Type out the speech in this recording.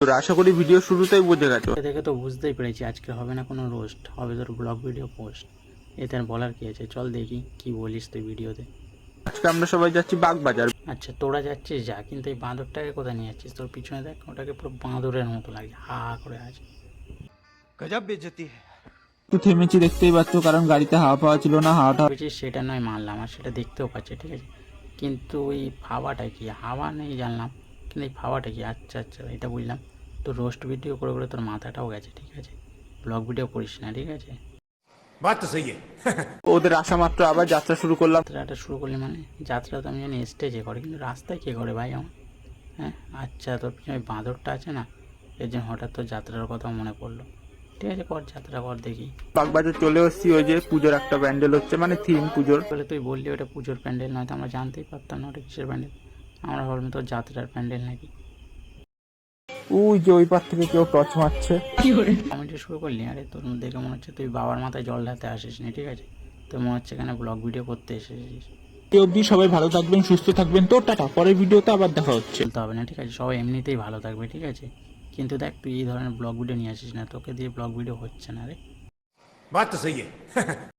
তোর আশা করি ভিডিও শুরুতেই বুঝে গেছো। দেখে তো বুঝতেই পেরেছি আজকে হবে না কোনো রোস্ট, হবে তোর ব্লগ ভিডিও পোস্ট। এতে আর বলার কি আছে, চল দেখি কি বলিস তুই ভিডিওতে। আজকে আমরা সবাই যাচ্ছি বাগবাজার। আচ্ছা তোরা যাচ্ছিস যা, কিন্তু এই বাঁদরটাকে কোথায় নিয়ে যাচ্ছিস? তোর পিছনে দেখ, ওটাকে পুরো বাঁদরের মতো লাগে, হা হা করে আছে। गजब बेइज्जती है। একটু থেমেছি, দেখতেই পাচ্ছ, কারণ গাড়িতে হাওয়া পাওয়া ছিল না। হাওয়াটা বলছিস সেটা নয় মানলাম, আর সেটা দেখতেও পাচ্ছি, ঠিক আছে, কিন্তু ওই হাওয়াটা কি? হাওয়া নেই জানলাম, কিন্তু এই হাওয়াটা কি? আচ্ছা আচ্ছা, এটা বুঝলাম। তোর রোস্ট ভিডিও করে করে তোর মাথাটাও গেছে, ঠিক আছে, ব্লগ ভিডিও করিস না, ঠিক আছে। बात तो सही है। ওদের আসা মাত্র আবার যাত্রা শুরু করলাম। যাত্রাটা শুরু করলি মানে? যাত্রা তো আমি জানি স্টেজে করে, কিন্তু রাস্তায় কে করে ভাই আমার? হ্যাঁ আচ্ছা, তোর পিছনে ওই বাঁদরটা আছে না, এর জন্য হঠাৎ তোর যাত্রার কথা মনে পড়লো। ঠিক আছে, কর যাত্রা কর দেখি। বাগবাজার চলে এসেছি, ওই যে পুজোর একটা প্যান্ডেল হচ্ছে, মানে থিম পুজোর। বলে তুই বললি ওটা পুজোর প্যান্ডেল, নয়তো আমরা জানতেই পারতাম না ওটা কিসের প্যান্ডেল। আমরা ভাবলাম তোর যাত্রার প্যান্ডেল নাকি। ওই যে ওই পার থেকে কেউ টর্চ মারছে। কমেডি শুরু করলি? আরে তোর দেখে মনে হচ্ছে তুই বাবার মাথায় জল ঢালতে আসিস নি, ঠিক আছে, তো মনে হচ্ছে এখানে ব্লগ ভিডিও করতে এসেছিস। এই অবধি সবাই ভালো থাকবেন, সুস্থ থাকবেন। তো টাটা, পরের ভিডিওতে আবার দেখা হচ্ছে। বলতে হবে না, ঠিক আছে, সবাই এমনিতেই ভালো থাকবে, ঠিক আছে, কিন্তু দেখ তুই এই ধরনের ব্লগ ভিডিও নিয়ে আসিস না, তোকে দিয়ে ব্লগ ভিডিও হচ্ছে না রে। बात तो सही है।